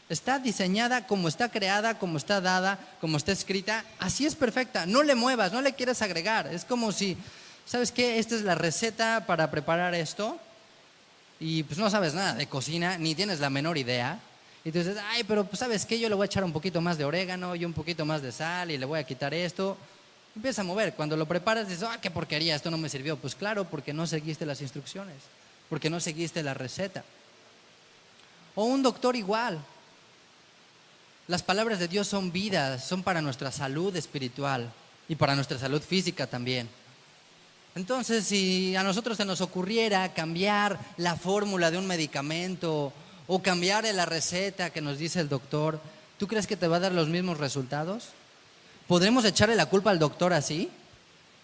Está diseñada como está creada, como está dada, como está escrita, así es perfecta. No le muevas, no le quieras agregar. Es como si, ¿sabes qué? Esta es la receta para preparar esto y pues no sabes nada de cocina, ni tienes la menor idea. Y tú dices: ay, pero pues ¿sabes qué? Yo le voy a echar un poquito más de orégano y un poquito más de sal y le voy a quitar esto. Empieza a mover. Cuando lo preparas dices: qué porquería, esto no me sirvió. Pues claro, porque no seguiste las instrucciones, porque no seguiste la receta. O un doctor igual. Las palabras de Dios son vidas, son para nuestra salud espiritual y para nuestra salud física también. Entonces, si a nosotros se nos ocurriera cambiar la fórmula de un medicamento o cambiar la receta que nos dice el doctor, ¿tú crees que te va a dar los mismos resultados? ¿Podremos echarle la culpa al doctor así?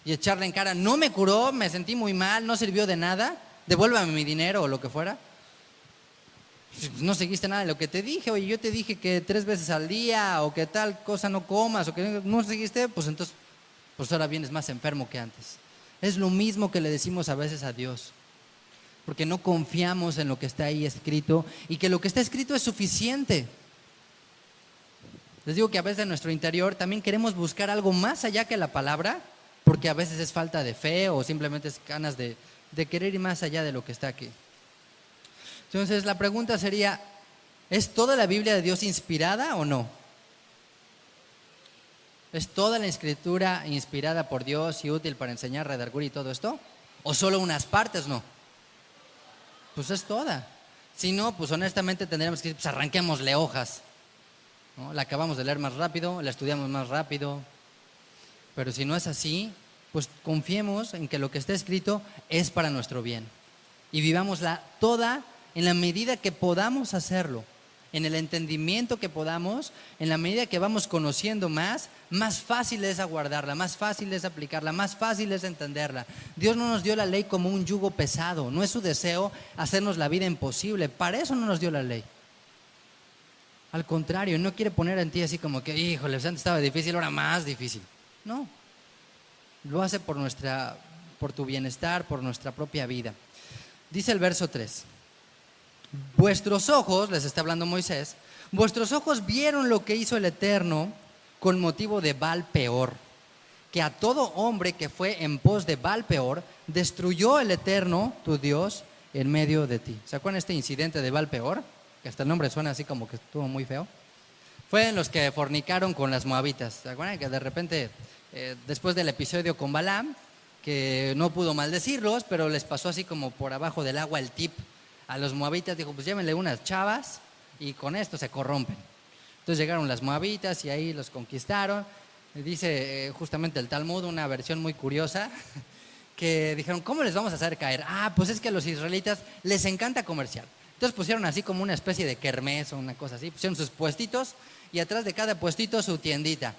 Y echarle en cara: no me curó, me sentí muy mal, no sirvió de nada, devuélvame mi dinero o lo que fuera. No seguiste nada de lo que te dije. Oye, yo te dije que 3 veces al día, o que tal cosa no comas, o que no seguiste, pues entonces, pues ahora vienes más enfermo que antes. Es lo mismo que le decimos a veces a Dios, porque no confiamos en lo que está ahí escrito y que lo que está escrito es suficiente. Les digo que a veces en nuestro interior también queremos buscar algo más allá que la palabra, porque a veces es falta de fe o simplemente es ganas de querer ir más allá de lo que está aquí. Entonces la pregunta sería: ¿es toda la Biblia de Dios inspirada o no? ¿Es toda la escritura inspirada por Dios y útil para enseñar, redarguir y todo esto? ¿O solo unas partes no? Pues es toda. Si no, pues honestamente tendríamos que decir: pues arranquémosle hojas, ¿no? La acabamos de leer más rápido, la estudiamos más rápido. Pero si no es así, pues confiemos en que lo que está escrito es para nuestro bien y vivámosla toda en la medida que podamos hacerlo, en el entendimiento que podamos, en la medida que vamos conociendo más fácil es aguardarla, más fácil es aplicarla, más fácil es entenderla. Dios no nos dio la ley como un yugo pesado, no es su deseo hacernos la vida imposible, para eso no nos dio la ley. Al contrario, no quiere poner en ti así como que: híjole, antes estaba difícil, ahora más difícil. No, lo hace por tu bienestar, por nuestra propia vida. Dice el verso 3: vuestros ojos, les está hablando Moisés, vuestros ojos vieron lo que hizo el Eterno con motivo de Baal-peor, que a todo hombre que fue en pos de Baal-peor destruyó el Eterno, tu Dios, en medio de ti. ¿Se acuerdan este incidente de Baal-peor? Que hasta el nombre suena así como que estuvo muy feo. Fue en los que fornicaron con las moabitas. ¿Se acuerdan que de repente, después del episodio con Balaam, que no pudo maldecirlos, pero les pasó así como por abajo del agua el tip a los moabitas? Dijo: pues llévenle unas chavas y con esto se corrompen. Entonces llegaron las moabitas y ahí los conquistaron. Dice justamente el Talmud, una versión muy curiosa, que dijeron: ¿cómo les vamos a hacer caer? Pues es que a los israelitas les encanta comerciar. Entonces pusieron así como una especie de kermés o una cosa así, pusieron sus puestitos y atrás de cada puestito su tiendita.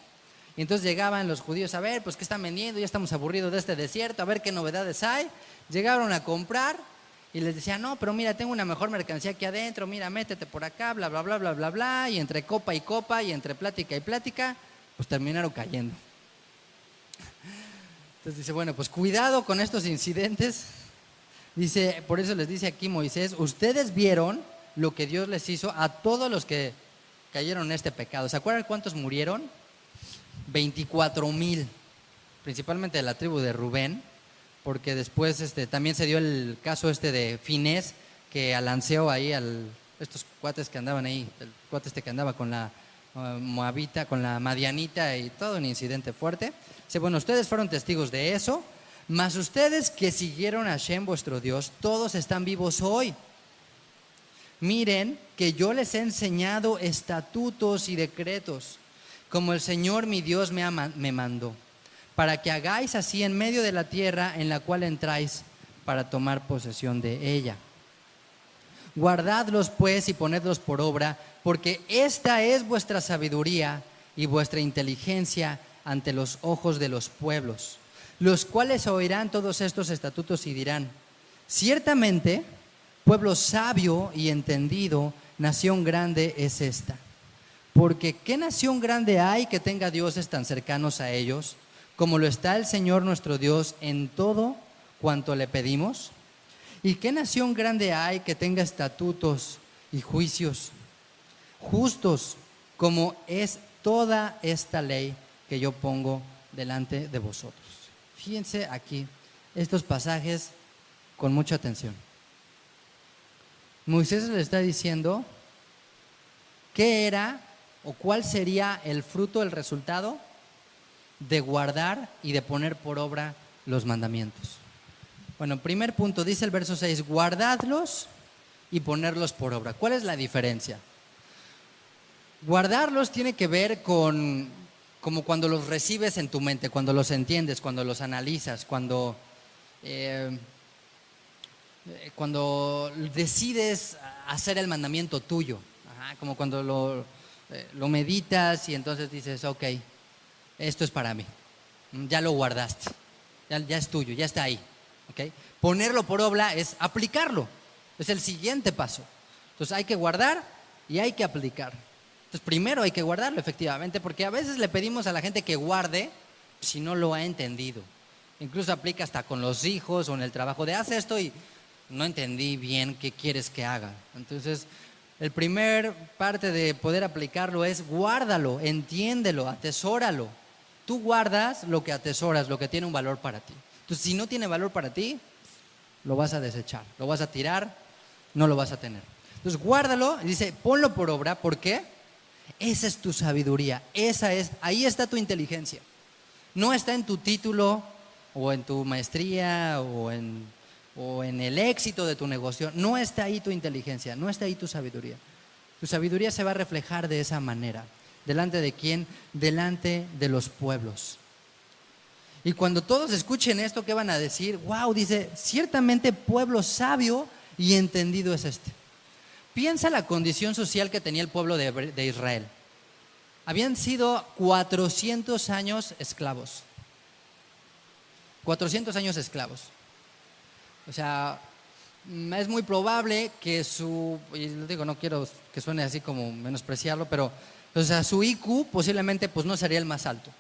Y entonces llegaban los judíos a ver, pues qué están vendiendo, ya estamos aburridos de este desierto, a ver qué novedades hay. Llegaron a comprar y les decían: no, pero mira, tengo una mejor mercancía aquí adentro, mira, métete por acá, bla, bla, bla, bla, bla, bla. Y entre copa y copa y entre plática y plática, pues terminaron cayendo. Entonces dice, bueno, pues cuidado con estos incidentes. Dice, por eso les dice aquí Moisés, ustedes vieron lo que Dios les hizo a todos los que cayeron en este pecado. ¿Se acuerdan cuántos murieron? 24,000, principalmente de la tribu de Rubén, porque después también se dio el caso de Finés, que alanceó ahí estos cuates que andaban ahí, el cuate que andaba con la moabita, con la madianita, y todo un incidente fuerte. Dice, bueno, ustedes fueron testigos de eso, mas ustedes que siguieron a Hashem vuestro Dios, todos están vivos hoy. Miren que yo les he enseñado estatutos y decretos, como el Señor mi Dios me mandó, para que hagáis así en medio de la tierra en la cual entráis para tomar posesión de ella. Guardadlos pues y ponedlos por obra, porque esta es vuestra sabiduría y vuestra inteligencia ante los ojos de los pueblos, los cuales oirán todos estos estatutos y dirán, ciertamente, pueblo sabio y entendido, nación grande es esta. Porque ¿qué nación grande hay que tenga dioses tan cercanos a ellos, como lo está el Señor nuestro Dios en todo cuanto le pedimos? ¿Y qué nación grande hay que tenga estatutos y juicios justos, como es toda esta ley que yo pongo delante de vosotros? Fíjense aquí estos pasajes con mucha atención. Moisés le está diciendo qué era o cuál sería el fruto, el resultado de guardar y de poner por obra los mandamientos. Bueno, primer punto, dice el verso 6, guardadlos y ponerlos por obra. ¿Cuál es la diferencia? Guardarlos tiene que ver con como cuando los recibes en tu mente, cuando los entiendes, cuando los analizas, cuando decides hacer el mandamiento tuyo. Como cuando lo meditas y entonces dices, ok, esto es para mí. Ya lo guardaste, ya es tuyo, ya está ahí. ¿Okay? Ponerlo por obra es aplicarlo, es el siguiente paso. Entonces hay que guardar y hay que aplicar. Entonces primero hay que guardarlo efectivamente, porque a veces le pedimos a la gente que guarde si no lo ha entendido. Incluso aplica hasta con los hijos o en el trabajo de haz esto y no entendí bien qué quieres que haga. Entonces el primer parte de poder aplicarlo es guárdalo, entiéndelo, atesóralo. Tú guardas lo que atesoras, lo que tiene un valor para ti. Entonces, si no tiene valor para ti, lo vas a desechar, lo vas a tirar, no lo vas a tener. Entonces, guárdalo, y dice, ponlo por obra, ¿por qué? Esa es tu sabiduría, ahí está tu inteligencia. No está en tu título, o en tu maestría, o en el éxito de tu negocio. No está ahí tu inteligencia, no está ahí tu sabiduría. Tu sabiduría se va a reflejar de esa manera. ¿Delante de quién? Delante de los pueblos. Y cuando todos escuchen esto, ¿qué van a decir? Wow, dice, ciertamente pueblo sabio y entendido es este. Piensa la condición social que tenía el pueblo de Israel. Habían sido 400 años esclavos. 400 años esclavos. O sea, es muy probable que y lo digo, no quiero que suene así como menospreciarlo, pero o sea, su IQ posiblemente pues no sería el más alto.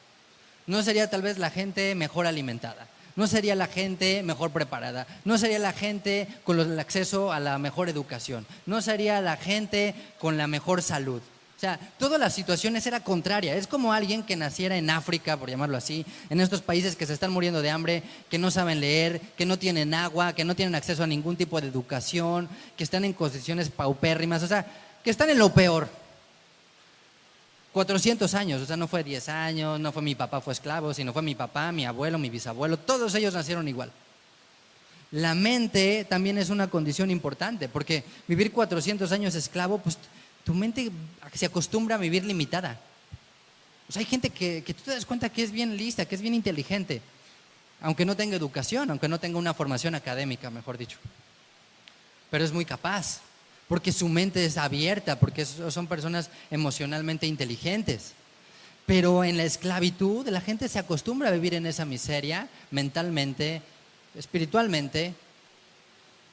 No sería tal vez la gente mejor alimentada, no sería la gente mejor preparada, no sería la gente con el acceso a la mejor educación, no sería la gente con la mejor salud. O sea, todas las situaciones era contraria. Es como alguien que naciera en África, por llamarlo así, en estos países que se están muriendo de hambre, que no saben leer, que no tienen agua, que no tienen acceso a ningún tipo de educación, que están en condiciones paupérrimas, o sea, que están en lo peor. 400 años, o sea, no fue 10 años, no fue mi papá fue esclavo, sino fue mi papá, mi abuelo, mi bisabuelo, todos ellos nacieron igual. La mente también es una condición importante, porque vivir 400 años esclavo, pues tu mente se acostumbra a vivir limitada. O sea, hay gente que tú te das cuenta que es bien lista, que es bien inteligente, aunque no tenga educación, aunque no tenga una formación académica, mejor dicho. Pero es muy capaz. Porque su mente es abierta, porque son personas emocionalmente inteligentes. Pero en la esclavitud la gente se acostumbra a vivir en esa miseria mentalmente, espiritualmente.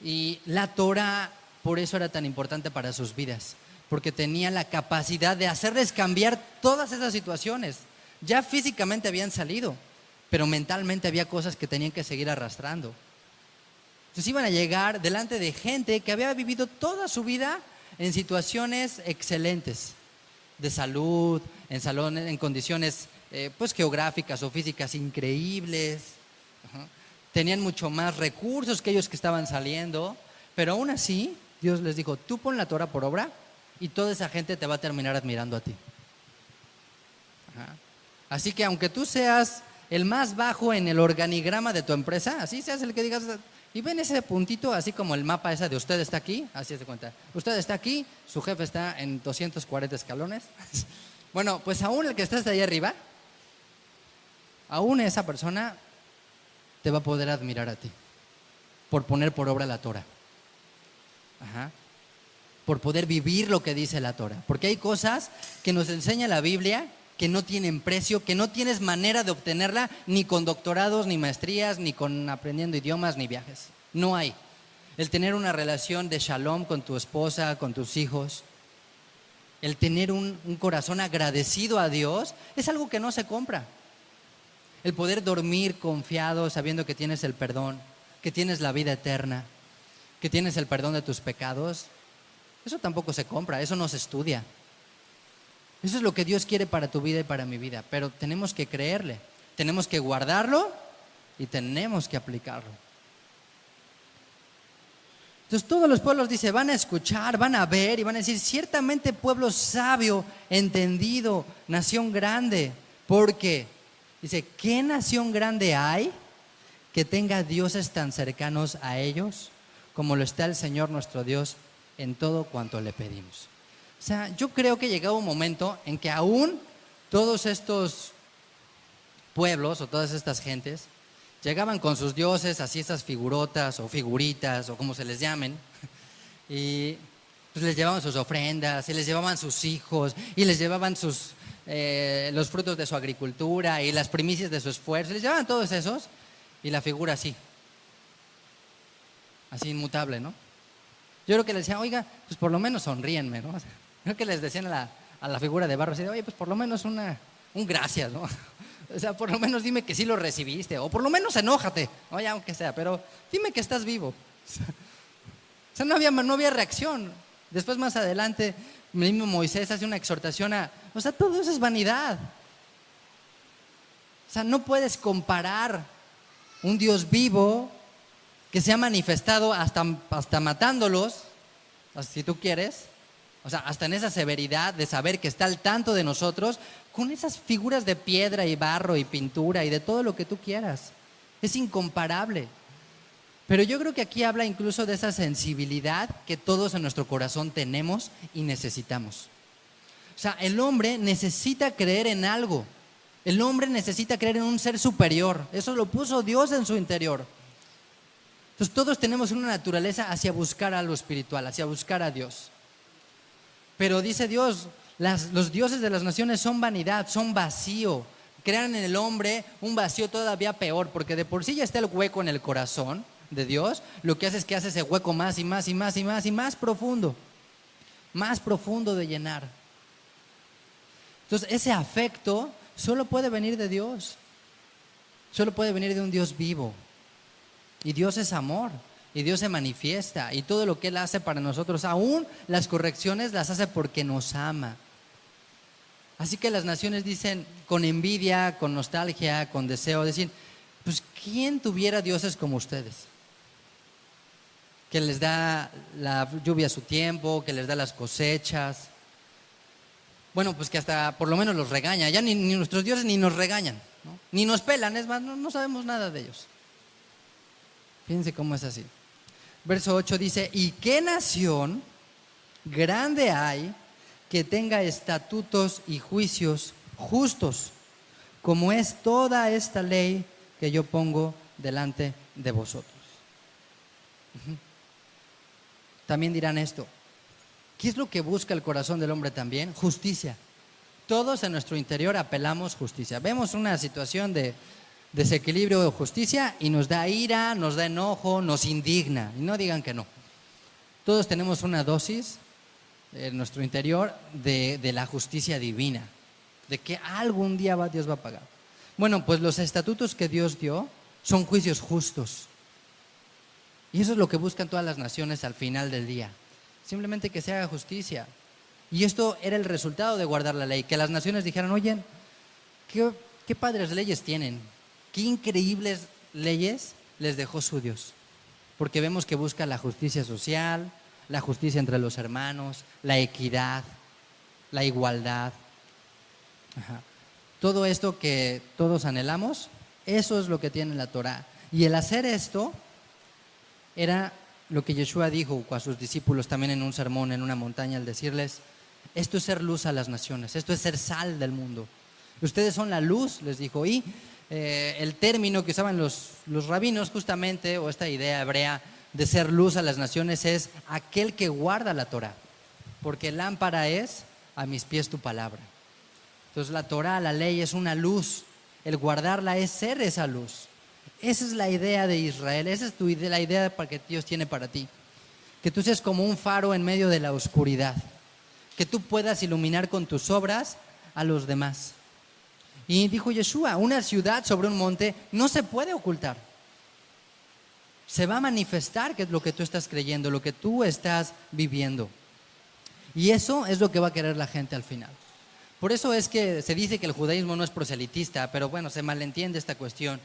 Y la Torah por eso era tan importante para sus vidas, porque tenía la capacidad de hacerles cambiar todas esas situaciones, Ya físicamente habían salido, pero mentalmente había cosas que tenían que seguir arrastrando. Entonces iban a llegar delante de gente que había vivido toda su vida en situaciones excelentes, de salud, en condiciones pues geográficas o físicas increíbles. Ajá. Tenían mucho más recursos que ellos que estaban saliendo, pero aún así Dios les dijo, tú pon la Torah por obra y toda esa gente te va a terminar admirando a ti. Ajá. Así que aunque tú seas el más bajo en el organigrama de tu empresa, así seas el que digas, y ven ese puntito, así como el mapa ese de usted está aquí, así es de cuenta. Usted está aquí, su jefe está en 240 escalones. Bueno, pues aún el que está hasta ahí arriba, aún esa persona te va a poder admirar a ti por poner por obra la Torah. Ajá. Por poder vivir lo que dice la Torah. Porque hay cosas que nos enseña la Biblia que no tienen precio, que no tienes manera de obtenerla ni con doctorados, ni maestrías, ni con aprendiendo idiomas, ni viajes. No hay. El tener una relación de shalom con tu esposa, con tus hijos, el tener un corazón agradecido a Dios, es algo que no se compra. El poder dormir confiado, sabiendo que tienes el perdón, que tienes la vida eterna, que tienes el perdón de tus pecados, eso tampoco se compra, eso no se estudia. Eso es lo que Dios quiere para tu vida y para mi vida, pero tenemos que creerle, tenemos que guardarlo y tenemos que aplicarlo. Entonces todos los pueblos, dice, van a escuchar, van a ver y van a decir, ciertamente pueblo sabio, entendido, nación grande, porque, dice, ¿qué nación grande hay que tenga dioses tan cercanos a ellos como lo está el Señor nuestro Dios en todo cuanto le pedimos? O sea, yo creo que llegaba un momento en que aún todos estos pueblos o todas estas gentes llegaban con sus dioses, así estas figurotas o figuritas o como se les llamen, y pues les llevaban sus ofrendas y les llevaban sus hijos y les llevaban los frutos de su agricultura y las primicias de su esfuerzo, les llevaban todos esos y la figura así inmutable, ¿no? Yo creo que les decían, oiga, pues por lo menos sonríenme, ¿no? Creo que les decían a la figura de barro, así, oye, pues por lo menos un gracias, ¿no? O sea, por lo menos dime que sí lo recibiste, o por lo menos enójate, oye, aunque sea, pero dime que estás vivo. O sea, no había reacción. Después, más adelante, el mismo Moisés hace una exhortación o sea, todo eso es vanidad. O sea, no puedes comparar un Dios vivo que se ha manifestado hasta matándolos, si tú quieres, o sea, hasta en esa severidad de saber que está al tanto de nosotros, con esas figuras de piedra y barro y pintura y de todo lo que tú quieras. Es incomparable. Pero yo creo que aquí habla incluso de esa sensibilidad que todos en nuestro corazón tenemos y necesitamos. O sea, el hombre necesita creer en algo. El hombre necesita creer en un ser superior. Eso lo puso Dios en su interior. Entonces todos tenemos una naturaleza hacia buscar algo espiritual, hacia buscar a Dios. Pero dice Dios, los dioses de las naciones son vanidad, son vacío. Crean en el hombre un vacío todavía peor, porque de por sí ya está el hueco en el corazón de Dios. Lo que hace es que hace ese hueco más y más y más y más y más profundo de llenar. Entonces ese afecto solo puede venir de Dios, solo puede venir de un Dios vivo. Y Dios es amor, y Dios se manifiesta, y todo lo que Él hace para nosotros, aún las correcciones las hace porque nos ama. Así que las naciones dicen con envidia, con nostalgia, con deseo, decir, pues ¿quién tuviera dioses como ustedes? Que les da la lluvia a su tiempo, que les da las cosechas. Bueno, pues que hasta por lo menos los regaña. Ya ni nuestros dioses ni nos regañan, ¿no? Ni nos pelan, es más, no sabemos nada de ellos. Fíjense cómo es así. Verso 8 dice, ¿y qué nación grande hay que tenga estatutos y juicios justos, como es toda esta ley que yo pongo delante de vosotros? También dirán esto, ¿qué es lo que busca el corazón del hombre también? Justicia. Todos en nuestro interior apelamos justicia. Vemos una situación de desequilibrio de justicia y nos da ira, nos da enojo, nos indigna. Y no digan que no. Todos tenemos una dosis en nuestro interior de la justicia divina. de que algún día Dios va a pagar. Bueno, pues los estatutos que Dios dio son juicios justos. Y eso es lo que buscan todas las naciones al final del día. Simplemente que se haga justicia. Y esto era el resultado de guardar la ley, que las naciones dijeran, oye, qué padres leyes tienen, qué increíbles leyes les dejó su Dios. Porque vemos que busca la justicia social, la justicia entre los hermanos, la equidad, la igualdad. Ajá. Todo esto que todos anhelamos, eso es lo que tiene la Torá. Y el hacer esto era lo que Yeshua dijo a sus discípulos también en un sermón en una montaña, al decirles, esto es ser luz a las naciones, esto es ser sal del mundo. Ustedes son la luz, les dijo. Y el término que usaban los rabinos justamente, o esta idea hebrea de ser luz a las naciones, es aquel que guarda la Torá. Porque lámpara es a mis pies tu palabra. Entonces la Torá, la ley, es una luz. El guardarla es ser esa luz. Esa es la idea de Israel, esa es la idea que Dios tiene para ti. Que tú seas como un faro en medio de la oscuridad. Que tú puedas iluminar con tus obras a los demás. Y dijo Yeshua, una ciudad sobre un monte no se puede ocultar. Se va a manifestar que es lo que tú estás creyendo, lo que tú estás viviendo. Y eso es lo que va a querer la gente al final. Por eso es que se dice que el judaísmo no es proselitista, pero bueno, se malentiende esta cuestión.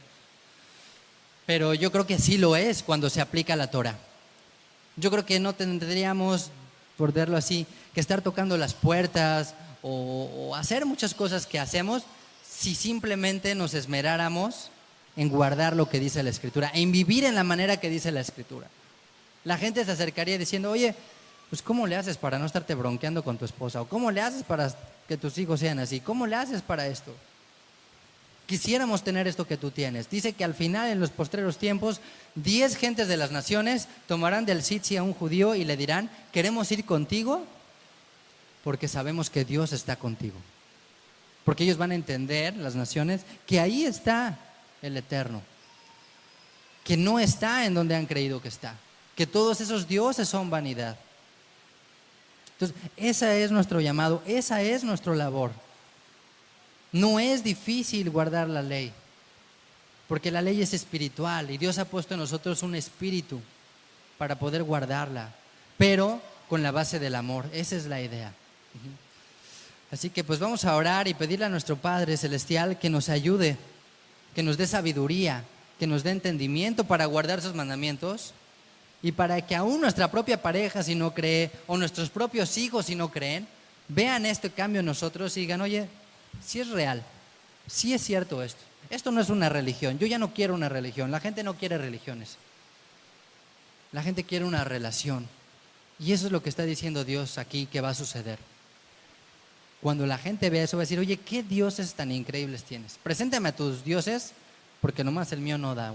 Pero yo creo que sí lo es cuando se aplica la Torah. Yo creo que no tendríamos, por verlo así, que estar tocando las puertas o hacer muchas cosas que hacemos si simplemente nos esmeráramos en guardar lo que dice la Escritura, en vivir en la manera que dice la Escritura. La gente se acercaría diciendo, oye, pues ¿cómo le haces para no estarte bronqueando con tu esposa? ¿O cómo le haces para que tus hijos sean así? ¿Cómo le haces para esto? Quisiéramos tener esto que tú tienes. Dice que al final, en los postreros tiempos, 10 gentes de las naciones tomarán del sitio a un judío y le dirán, queremos ir contigo porque sabemos que Dios está contigo. Porque ellos van a entender, las naciones, que ahí está el Eterno. Que no está en donde han creído que está. Que todos esos dioses son vanidad. Entonces, ese es nuestro llamado, esa es nuestra labor. No es difícil guardar la ley, porque la ley es espiritual y Dios ha puesto en nosotros un espíritu para poder guardarla, pero con la base del amor. Esa es la idea. Así que pues vamos a orar y pedirle a nuestro Padre Celestial que nos ayude, que nos dé sabiduría, que nos dé entendimiento para guardar sus mandamientos y para que aún nuestra propia pareja, si no cree, o nuestros propios hijos, si no creen, vean este cambio en nosotros y digan, oye, si es real, si es cierto esto. Esto no es una religión, yo ya no quiero una religión, la gente no quiere religiones. La gente quiere una relación. Y eso es lo que está diciendo Dios aquí que va a suceder. Cuando la gente vea eso va a decir, oye, ¿qué dioses tan increíbles tienes? Preséntame a tus dioses, porque nomás el mío no da.